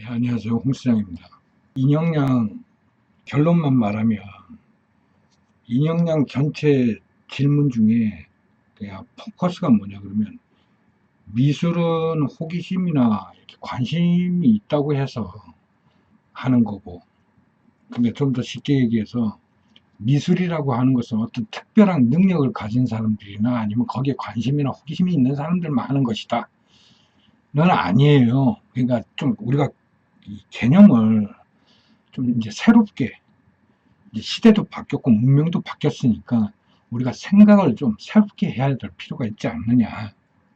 예, 안녕하세요. 홍수장입니다. 인형량 결론만 말하면 인형량 전체 질문 중에 그냥 포커스가 뭐냐 그러면 미술은 호기심이나 이렇게 관심이 있다고 해서 하는 거고, 근데 좀 더 쉽게 얘기해서 미술이라고 하는 것은 어떤 특별한 능력을 가진 사람들이나 아니면 거기에 관심이나 호기심이 있는 사람들만 하는 것이다. 는 아니에요. 그러니까 좀 우리가 이 개념을 좀 이제 새롭게, 이제 시대도 바뀌었고 문명도 바뀌었으니까 우리가 생각을 좀 새롭게 해야 될 필요가 있지 않느냐.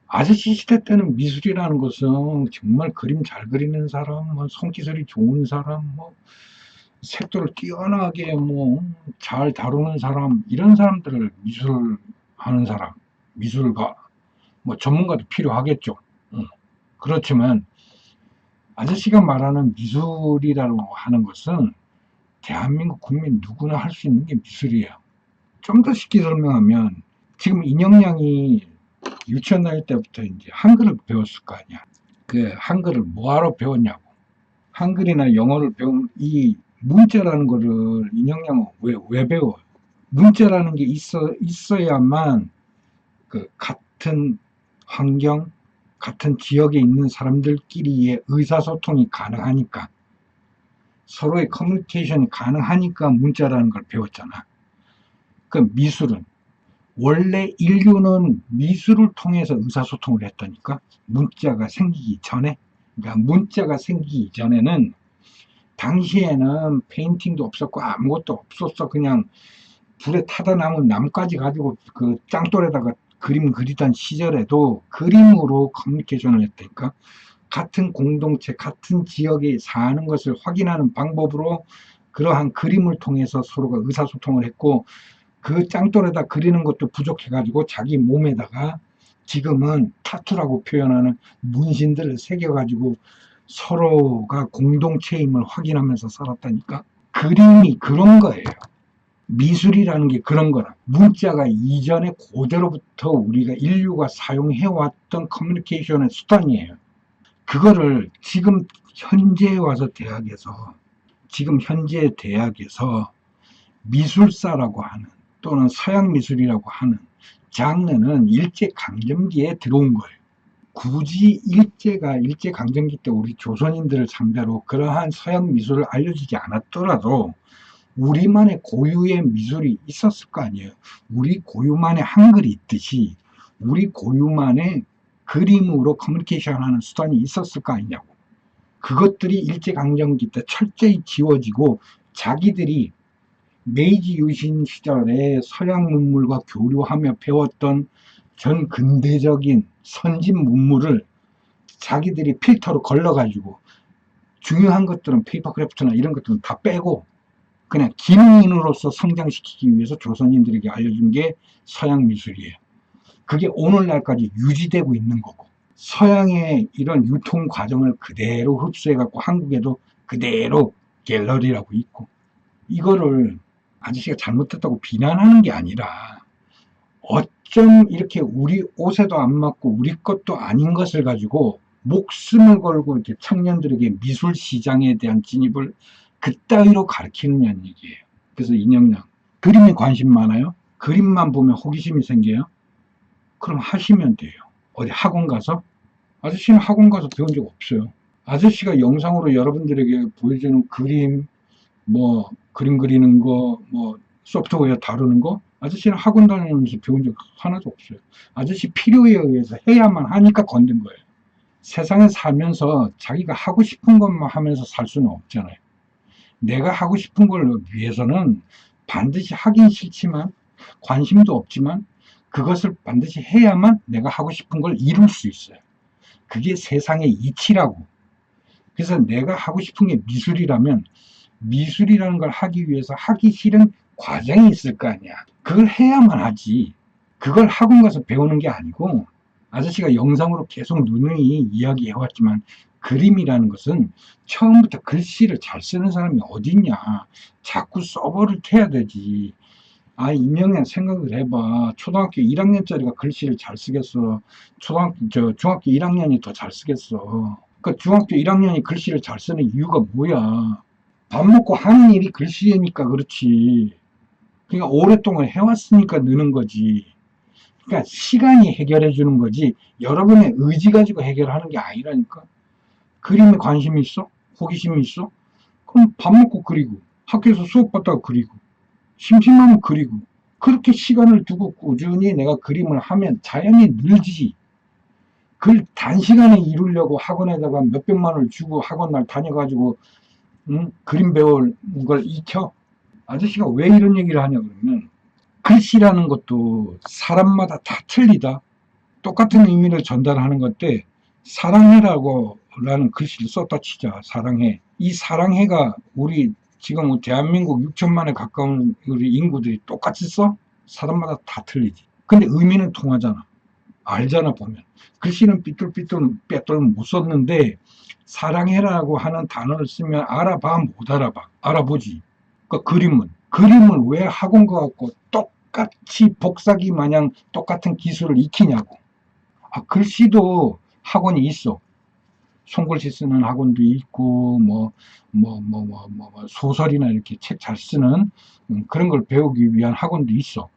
아저씨 시대 때는 미술이라는 것은 정말 그림 잘 그리는 사람, 뭐 손기술이 좋은 사람, 뭐 색도를 뛰어나게 뭐 잘 다루는 사람, 이런 사람들을 미술하는 사람, 미술가, 뭐 전문가도 필요하겠죠. 그렇지만 아저씨가 말하는 미술이라고 하는 것은 대한민국 국민 누구나 할 수 있는 게 미술이에요. 좀 더 쉽게 설명하면 지금 인형량이 유치원 다닐 때부터 이제 한글을 배웠을 거 아니야. 그 한글을 뭐하러 배웠냐고. 한글이나 영어를 배운 이 문자라는 거를 인형량은 왜 배워요? 문자라는 게 있어야만 그 같은 환경, 같은 지역에 있는 사람들끼리의 의사소통이 가능하니까, 서로의 커뮤니케이션이 가능하니까 문자라는 걸 배웠잖아. 그 미술은 원래 인류는 미술을 통해서 의사소통을 했다니까. 문자가 생기기 전에, 그러니까 문자가 생기기 전에는 당시에는 페인팅도 없었고 아무것도 없었어. 그냥 불에 타다 남은 나뭇가지 가지고 그 짱돌에다가 그림 그리던 시절에도 그림으로 커뮤니케이션을 했다니까. 같은 공동체, 같은 지역에 사는 것을 확인하는 방법으로 그러한 그림을 통해서 서로가 의사소통을 했고, 그 짱돌에다 그리는 것도 부족해가지고 자기 몸에다가 지금은 타투라고 표현하는 문신들을 새겨가지고 서로가 공동체임을 확인하면서 살았다니까. 그림이 그런 거예요. 미술이라는 게 그런 거라. 문자가 이전에 그대로부터 우리가 인류가 사용해왔던 커뮤니케이션의 수단이에요. 그거를 지금 현재 대학에서 미술사라고 하는, 또는 서양 미술이라고 하는 장르는 일제강점기에 들어온 거예요. 굳이 일제강점기 때 우리 조선인들을 상대로 그러한 서양 미술을 알려주지 않았더라도 우리만의 고유의 미술이 있었을 거 아니에요. 우리 고유만의 한글이 있듯이 우리 고유만의 그림으로 커뮤니케이션 하는 수단이 있었을 거 아니냐고. 그것들이 일제강점기 때 철저히 지워지고, 자기들이 메이지 유신 시절에 서양 문물과 교류하며 배웠던 전 근대적인 선진 문물을 자기들이 필터로 걸러가지고 중요한 것들은 페이퍼크래프트나 이런 것들은 다 빼고 그냥 기능인으로서 성장시키기 위해서 조선인들에게 알려준 게 서양 미술이에요. 그게 오늘날까지 유지되고 있는 거고, 서양의 이런 유통 과정을 그대로 흡수해갖고 한국에도 그대로 갤러리라고 있고, 이거를 아저씨가 잘못했다고 비난하는 게 아니라 어쩜 이렇게 우리 옷에도 안 맞고 우리 것도 아닌 것을 가지고 목숨을 걸고 이렇게 청년들에게 미술 시장에 대한 진입을 그따위로 가르치느냐는 얘기예요. 그래서 인형량, 그림에 관심 많아요? 그림만 보면 호기심이 생겨요? 그럼 하시면 돼요. 어디 학원 가서? 아저씨는 학원 가서 배운 적 없어요. 아저씨가 영상으로 여러분들에게 보여주는 그림, 뭐 그림 그리는 거, 뭐 소프트웨어 다루는 거, 아저씨는 학원 다니면서 배운 적 하나도 없어요. 아저씨 필요에 의해서 해야만 하니까 건든 거예요. 세상에 살면서 자기가 하고 싶은 것만 하면서 살 수는 없잖아요. 내가 하고 싶은 걸 위해서는 반드시 하긴 싫지만, 관심도 없지만 그것을 반드시 해야만 내가 하고 싶은 걸 이룰 수 있어요. 그게 세상의 이치라고. 그래서 내가 하고 싶은 게 미술이라면 미술이라는 걸 하기 위해서 하기 싫은 과정이 있을 거 아니야. 그걸 해야만 하지. 그걸 학원 가서 배우는 게 아니고, 아저씨가 영상으로 계속 누누이 이야기해왔지만 그림이라는 것은 처음부터 글씨를 잘 쓰는 사람이 어딨냐. 자꾸 서버를 태야 되지. 아, 인형에 생각을 해봐. 초등학교 1학년짜리가 글씨를 잘 쓰겠어? 중학교 1학년이 더 잘 쓰겠어? 그 중학교 1학년이 글씨를 잘 쓰는 이유가 뭐야? 밥 먹고 하는 일이 글씨니까 그렇지. 그러니까 오랫동안 해왔으니까 느는 거지. 그러니까 시간이 해결해 주는 거지 여러분의 의지 가지고 해결하는 게 아니라니까. 그림에 관심이 있어? 호기심이 있어? 그럼 밥 먹고 그리고 학교에서 수업 받다가 그리고 심심하면 그리고 그렇게 시간을 두고 꾸준히 내가 그림을 하면 자연히 늘지. 그걸 단시간에 이루려고 학원에다가 몇백만 원을 주고 학원 날 다녀가지고 그림 배울 걸 익혀? 아저씨가 왜 이런 얘기를 하냐 그러면 글씨라는 것도 사람마다 다 틀리다. 똑같은 의미를 전달하는 건데 사랑해라고 라는 글씨를 썼다 치자. 사랑해. 이 사랑해가 우리 지금 대한민국 6천만에 가까운 우리 인구들이 똑같이 써? 사람마다 다 틀리지. 근데 의미는 통하잖아. 알잖아 보면. 글씨는 삐뚤삐뚤 빼뚤 못 썼는데 사랑해라고 하는 단어를 쓰면 알아봐 못 알아봐. 알아보지. 그러니까 그림을 왜 학원 가갖고 똑같이 복사기 마냥 똑같은 기술을 익히냐고. 글씨도 학원이 있어. 손글씨 쓰는 학원도 있고, 소설이나 이렇게 책 잘 쓰는 그런 걸 배우기 위한 학원도 있어.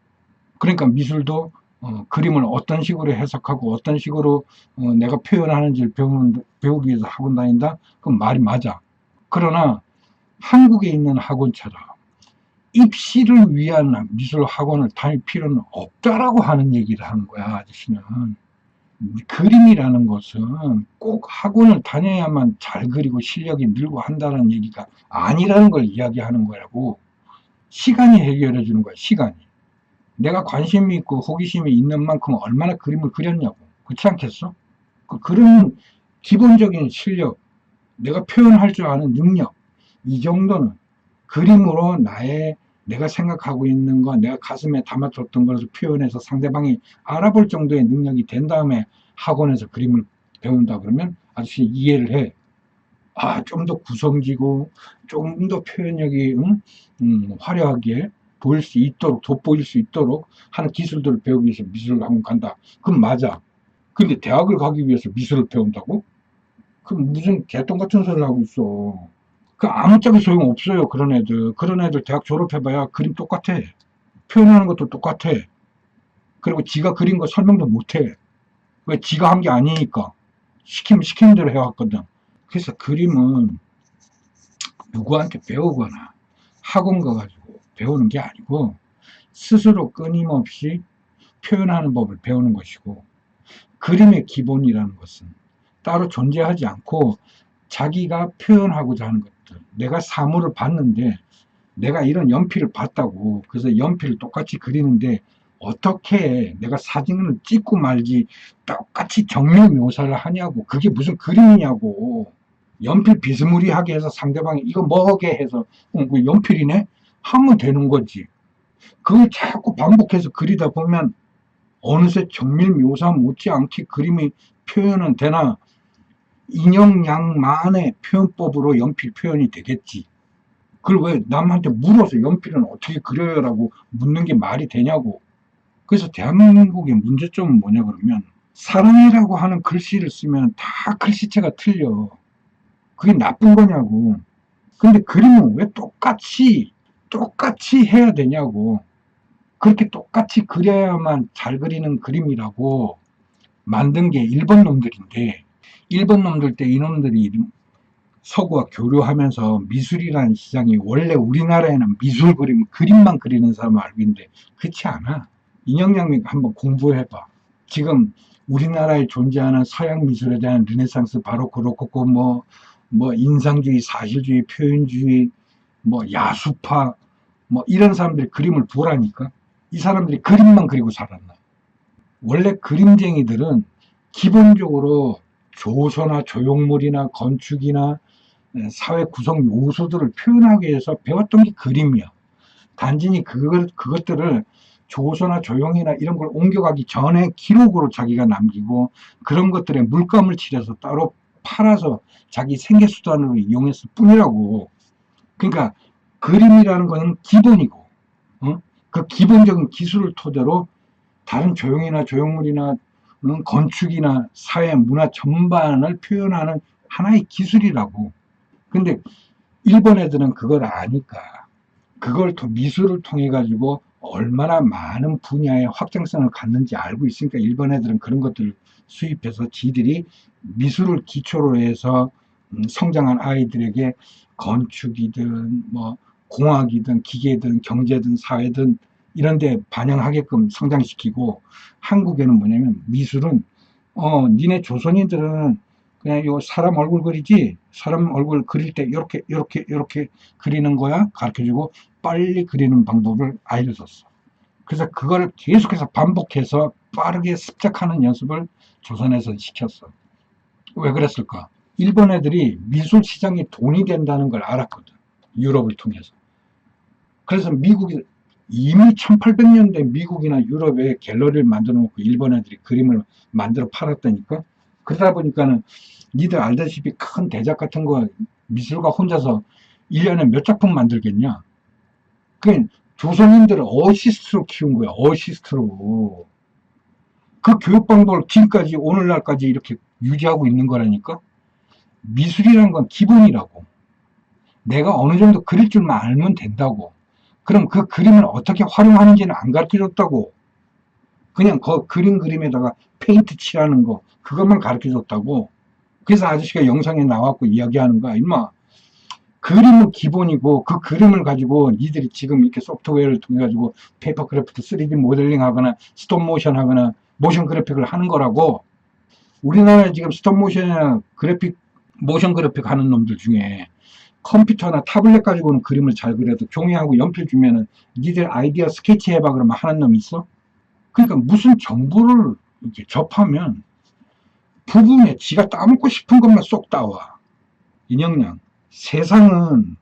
그러니까 미술도 그림을 어떤 식으로 해석하고 어떤 식으로 내가 표현하는지를 배우기 위해서 학원 다닌다? 그건 말이 맞아. 그러나 한국에 있는 학원처럼 입시를 위한 미술 학원을 다닐 필요는 없다라고 하는 얘기를 하는 거야, 아저씨는. 그림이라는 것은 꼭 학원을 다녀야만 잘 그리고 실력이 늘고 한다는 얘기가 아니라는 걸 이야기하는 거라고. 시간이 해결해 주는 거야, 시간이. 내가 관심이 있고 호기심이 있는 만큼 얼마나 그림을 그렸냐고. 그렇지 않겠어? 그런 기본적인 실력, 내가 표현할 줄 아는 능력, 이 정도는 그림으로 내가 생각하고 있는 거, 내가 가슴에 담아뒀던 것을 표현해서 상대방이 알아볼 정도의 능력이 된 다음에 학원에서 그림을 배운다 그러면 아저씨 이해를 해. 좀 더 구성지고, 좀 더 표현력이, 화려하게 보일 수 있도록, 돋보일 수 있도록 하는 기술들을 배우기 위해서 미술을 학원 간다. 그건 맞아. 근데 대학을 가기 위해서 미술을 배운다고? 그럼 무슨 개똥 같은 소리를 하고 있어. 아무짝에 소용없어요. 그런 애들 대학 졸업해봐야 그림 똑같아. 표현하는 것도 똑같아. 그리고 지가 그린 거 설명도 못해. 왜? 지가 한 게 아니니까. 시키는 대로 해왔거든. 그래서 그림은 누구한테 배우거나 학원 가가지고 배우는 게 아니고 스스로 끊임없이 표현하는 법을 배우는 것이고, 그림의 기본이라는 것은 따로 존재하지 않고 자기가 표현하고자 하는 것들. 내가 사물을 봤는데 내가 이런 연필을 봤다고 그래서 연필을 똑같이 그리는데 어떻게 내가 사진을 찍고 말지 똑같이 정밀 묘사를 하냐고. 그게 무슨 그림이냐고. 연필 비스무리하게 해서 상대방이 이거 뭐게 해서 그 연필이네? 하면 되는 거지. 그걸 자꾸 반복해서 그리다 보면 어느새 정밀 묘사 못지않게 그림의 표현은 되나 인형양만의 표현법으로 연필 표현이 되겠지. 그걸 왜 남한테 물어서 연필은 어떻게 그려요라고 묻는 게 말이 되냐고. 그래서 대한민국의 문제점은 뭐냐 그러면 사랑해라고 하는 글씨를 쓰면 다 글씨체가 틀려. 그게 나쁜 거냐고. 근데 그림은 왜 똑같이 해야 되냐고. 그렇게 똑같이 그려야만 잘 그리는 그림이라고 만든 게 일본 놈들인데, 일본 놈들 때 이놈들이 서구와 교류하면서 미술이라는 시장이 원래 우리나라에는 미술 그림만 그리는 사람을 알고 있는데 그렇지 않아. 인형양미 한번 공부해봐. 지금 우리나라에 존재하는 서양 미술에 대한 르네상스, 바로크, 로코코, 인상주의, 사실주의, 표현주의, 야수파, 이런 사람들이 그림을 보라니까. 이 사람들이 그림만 그리고 살았나. 원래 그림쟁이들은 기본적으로 조소나 조형물이나 건축이나 사회 구성 요소들을 표현하기 위해서 배웠던 게 그림이야. 단지 그것들을 조소나 조형이나 이런 걸 옮겨가기 전에 기록으로 자기가 남기고 그런 것들에 물감을 칠해서 따로 팔아서 자기 생계수단으로 이용했을 뿐이라고. 그러니까 그림이라는 것은 기본이고, 그 기본적인 기술을 토대로 다른 조형이나 조형물이나 건축이나 사회 문화 전반을 표현하는 하나의 기술이라고. 근데 일본 애들은 그걸 아니까 그걸 미술을 통해 가지고 얼마나 많은 분야의 확장성을 갖는지 알고 있으니까 일본 애들은 그런 것들을 수입해서 지들이 미술을 기초로 해서 성장한 아이들에게 건축이든 뭐 공학이든 기계든 경제든 사회든 이런 데 반영하게끔 성장시키고, 한국에는 뭐냐면 미술은 니네 조선인들은 그냥 요 사람 얼굴 그리지, 사람 얼굴 그릴 때 이렇게 그리는 거야 가르쳐주고 빨리 그리는 방법을 알려줬어. 그래서 그걸 계속해서 반복해서 빠르게 습작하는 연습을 조선에서 시켰어. 왜 그랬을까? 일본 애들이 미술 시장이 돈이 된다는 걸 알았거든. 유럽을 통해서. 그래서 미국이 이미 1800년대 미국이나 유럽에 갤러리를 만들어 놓고 일본 애들이 그림을 만들어 팔았다니까. 그러다 보니까는 니들 알다시피 큰 대작 같은 거 미술가 혼자서 1년에 몇 작품 만들겠냐. 그 조선인들을 어시스트로 키운 거야. 어시스트로. 그 교육 방법을 지금까지 오늘날까지 이렇게 유지하고 있는 거라니까. 미술이라는 건 기본이라고. 내가 어느 정도 그릴 줄만 알면 된다고. 그럼 그 그림을 어떻게 활용하는지는 안 가르쳐 줬다고. 그냥 그 그림에다가 페인트 칠하는 거, 그것만 가르쳐 줬다고. 그래서 아저씨가 영상에 나왔고 이야기하는 거야. 임마, 그림은 기본이고 그 그림을 가지고 니들이 지금 이렇게 소프트웨어를 통해 가지고 페이퍼 크래프트 3D 모델링 하거나 스톱 모션 하거나 모션 그래픽을 하는 거라고. 우리나라에 지금 스톱 모션이나 모션 그래픽 하는 놈들 중에 컴퓨터나 타블렛 가지고는 그림을 잘 그려도 종이하고 연필 주면은 니들 아이디어 스케치 해봐 그러면 하는 놈 있어? 그러니까 무슨 정보를 이렇게 접하면 부분에 지가 따먹고 싶은 것만 쏙 따와. 인형량. 세상은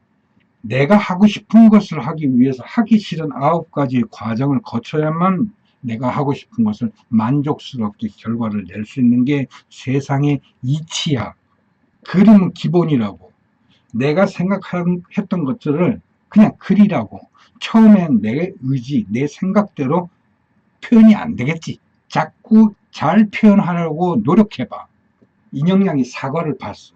내가 하고 싶은 것을 하기 위해서 하기 싫은 9가지의 과정을 거쳐야만 내가 하고 싶은 것을 만족스럽게 결과를 낼 수 있는 게 세상의 이치야. 그림은 기본이라고. 내가 생각했던 것들을 그냥 그리라고. 처음엔 내 의지, 내 생각대로 표현이 안 되겠지. 자꾸 잘 표현하려고 노력해봐. 인형량이 사과를 봤어.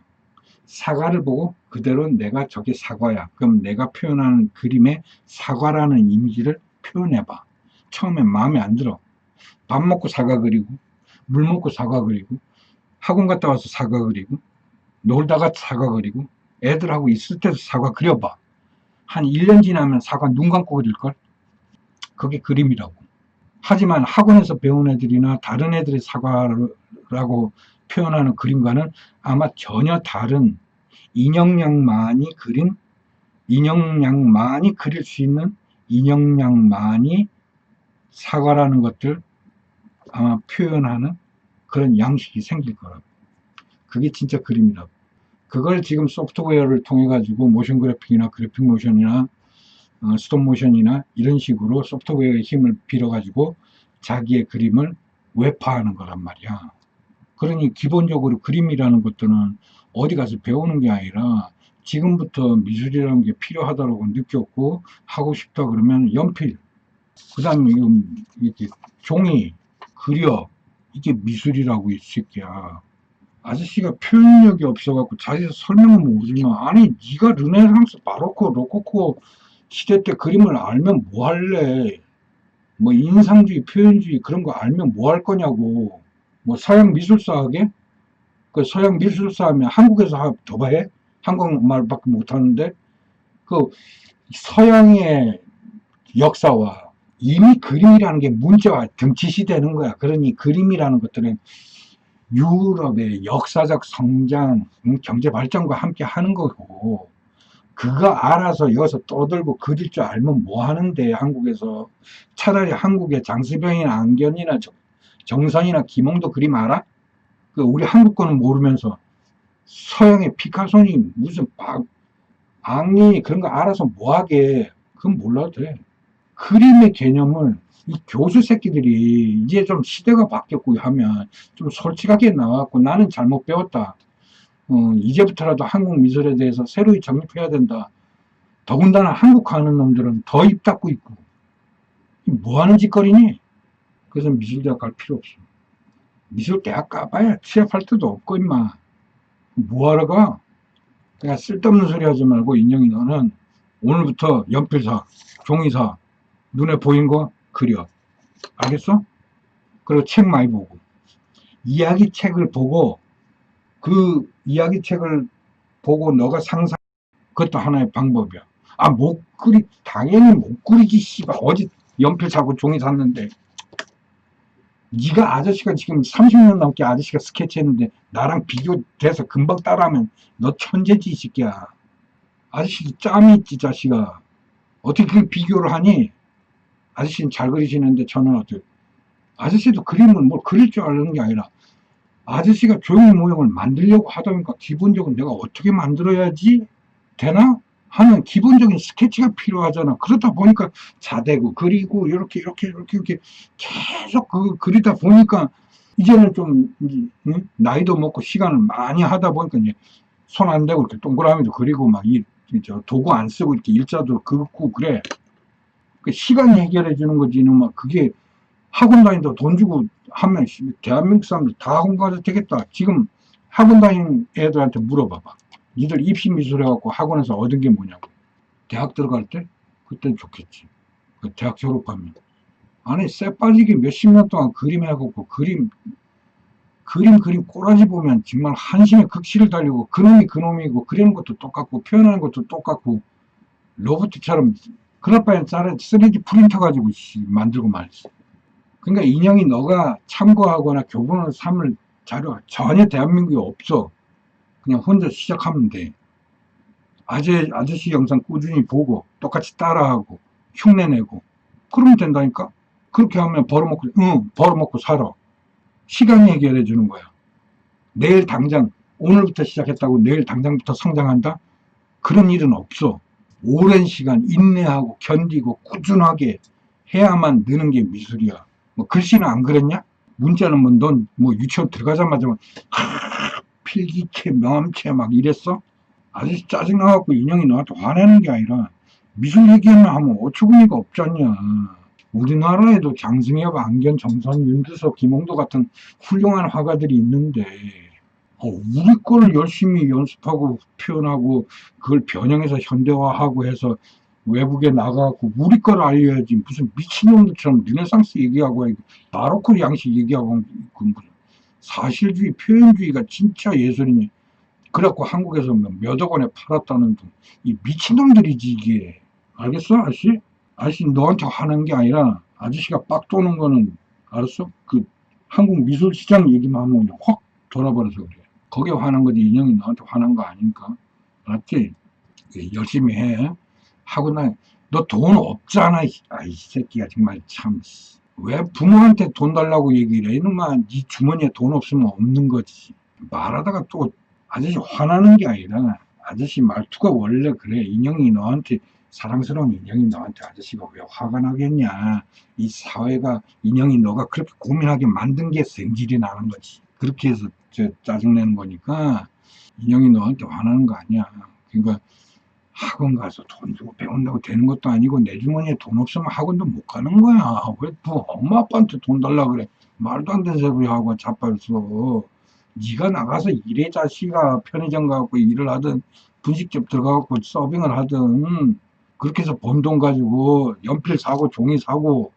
사과를 보고 그대로 내가 저게 사과야. 그럼 내가 표현하는 그림에 사과라는 이미지를 표현해봐. 처음엔 마음에 안 들어. 밥 먹고 사과 그리고, 물 먹고 사과 그리고, 학원 갔다 와서 사과 그리고, 놀다가 사과 그리고, 애들하고 있을 때도 사과 그려봐. 한 1년 지나면 사과 눈 감고 그릴걸? 그게 그림이라고. 하지만 학원에서 배운 애들이나 다른 애들의 사과라고 표현하는 그림과는 아마 전혀 다른 인형량만이 그릴 수 있는 인형량만이 사과라는 것들 아마 표현하는 그런 양식이 생길 거라고. 그게 진짜 그림이라고. 그걸 지금 소프트웨어를 통해 가지고 모션 그래픽이나 그래픽 모션이나 스톱 모션이나 이런 식으로 소프트웨어의 힘을 빌어 가지고 자기의 그림을 외파하는 거란 말이야. 그러니 기본적으로 그림이라는 것들은 어디 가서 배우는 게 아니라 지금부터 미술이라는 게 필요하다고 느꼈고 하고 싶다 그러면 연필, 그 다음에 이렇게 종이, 그려, 이게 미술이라고 이 새끼야. 아저씨가 표현력이 없어갖고 자기가 설명은 모르지만, 아니 네가 르네상스, 바로코, 로코코 시대 때 그림을 알면 뭐 할래? 뭐 인상주의, 표현주의 그런 거 알면 뭐 할 거냐고. 뭐 서양 미술사 하게? 그 서양 미술사 하면 한국에서 더 해? 한국말밖에 못하는데? 그 서양의 역사와 이미 그림이라는 게 문제와 등치시 되는 거야. 그러니 그림이라는 것들은 유럽의 역사적 성장, 경제 발전과 함께 하는 거고, 그거 알아서 여기서 떠들고 그릴 줄 알면 뭐 하는데, 한국에서. 차라리 한국의 장수병이나 안견이나 정선이나 김홍도 그림 알아? 그 우리 한국 거는 모르면서 서양의 피카소니 무슨 앙리 그런 거 알아서 뭐하게. 그건 몰라도 돼. 그림의 개념을 이 교수 새끼들이 이제 좀 시대가 바뀌었고 하면 좀 솔직하게 나왔고, 나는 잘못 배웠다. 이제부터라도 한국 미술에 대해서 새로이 정립해야 된다. 더군다나 한국 하는 놈들은 더 입 닫고 있고. 뭐 하는 짓거리니? 그래서 미술대학 갈 필요 없어. 미술대학 가봐야 취업할 데도 없고, 임마. 뭐하러 가? 그냥 쓸데없는 소리 하지 말고, 인형이 너는 오늘부터 연필 사, 종이 사, 눈에 보인 거 그려. 알겠어? 그리고 책 많이 보고. 이야기 책을 보고, 그 이야기 책을 보고 너가 상상, 그것도 하나의 방법이야. 아, 못 그리, 당연히 못 그리지, 씨발. 어제 연필 사고 종이 샀는데. 네가 아저씨가 지금 30년 넘게 아저씨가 스케치했는데 나랑 비교돼서 금방 따라하면 너 천재지, 이 새끼야. 아저씨 짬이 있지, 자식아. 어떻게 그 비교를 하니? 아저씨는 잘 그리시는데 저는 어떻게. 아저씨도 그림을 뭐 그릴 줄 아는 게 아니라 아저씨가 조형의 모형을 만들려고 하다 보니까 기본적으로 내가 어떻게 만들어야지 되나 하는 기본적인 스케치가 필요하잖아. 그러다 보니까 자대고 그리고 이렇게 계속 그리다 보니까 이제는 좀 나이도 먹고 시간을 많이 하다 보니까 이제 손 안 대고 이렇게 동그라미도 그리고 막 도구 안 쓰고 이렇게 일자도 긋고 그래. 그 시간이 해결해 주는 거지. 막 그게 학원 다닌다고 돈 주고 하면 대한민국 사람들 다 학원 가도 되겠다. 지금 학원 다니는 애들한테 물어봐봐. 니들 입시 미술 해갖고 학원에서 얻은 게 뭐냐고. 대학 들어갈 때? 그땐 좋겠지. 그 대학 졸업하면. 아니, 쎄 빠지게 몇십 년 동안 그림 해갖고, 그림 꼬라지 보면 정말 한심의 극치를 달리고, 그놈이 그놈이고, 그리는 것도 똑같고, 표현하는 것도 똑같고, 로봇처럼, 그럴 바엔 3D 프린터 가지고 만들고 말지. 그러니까 인형이 너가 참고하거나 교본을 삼을 자료가 전혀 대한민국에 없어. 그냥 혼자 시작하면 돼. 아저씨 영상 꾸준히 보고 똑같이 따라하고 흉내내고 그러면 된다니까. 그렇게 하면 벌어먹고 살아. 시간이 해결해 주는 거야. 내일 당장 오늘부터 시작했다고 내일 당장부터 성장한다? 그런 일은 없어. 오랜 시간 인내하고 견디고 꾸준하게 해야만 느는 게 미술이야. 뭐 글씨는 안 그랬냐? 문자는 넌 유치원 들어가자마자 필기체 명함체 막 이랬어? 아저씨 짜증나갖고 인형이 너한테 화내는 게 아니라 미술 얘기만 하면 어처구니가 없잖냐. 우리나라에도 장승엽, 안견, 정선, 윤두석, 김홍도 같은 훌륭한 화가들이 있는데 우리 거를 열심히 연습하고 표현하고 그걸 변형해서 현대화하고 해서 외국에 나가고 우리 거를 알려야지. 무슨 미친놈들처럼 르네상스 얘기하고 바로크 양식 얘기하고 사실주의 표현주의가 진짜 예술이니. 그래갖고 한국에서 몇억 원에 팔았다는 이 미친놈들이지 이게. 알겠어, 아저씨? 아저씨 너한테 화난 게 아니라 아저씨가 빡 도는 거는 알았어? 그 한국 미술 시장 얘기만 하면 그냥 확 돌아버려서 그래. 거기에 화난 거지 인형이 너한테 화난 거 아니니까. 알았지? 열심히 해. 하고 너 돈 없잖아. 이 새끼가 정말 참. 왜 부모한테 돈 달라고 얘기를 해? 이놈아, 네 주머니에 돈 없으면 없는 거지. 말하다가 또 아저씨 화나는 게 아니라 아저씨 말투가 원래 그래. 인형이 너한테 사랑스러운 인형이 너한테 아저씨가 왜 화가 나겠냐. 이 사회가 인형이 너가 그렇게 고민하게 만든 게 성질이 나는 거지. 그렇게 해서 짜증내는 거니까 인형이 너한테 화나는 거 아니야. 그러니까 학원 가서 돈 주고 배운다고 되는 것도 아니고 내 주머니에 돈 없으면 학원도 못 가는 거야. 왜 또 엄마 아빠한테 돈 달라 그래. 말도 안 되는 소리 하고 자빠졌어. 네가 나가서 일해 자식아. 편의점 가고 일을 하든 분식집 들어가고 서빙을 하든 그렇게 해서 번 돈 가지고 연필 사고 종이 사고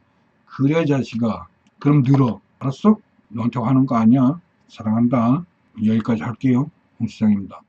그래 자식아. 그럼 늘어. 알았어? 너한테 화는 거 아니야. 사랑한다. 여기까지 할게요. 홍 시장입니다.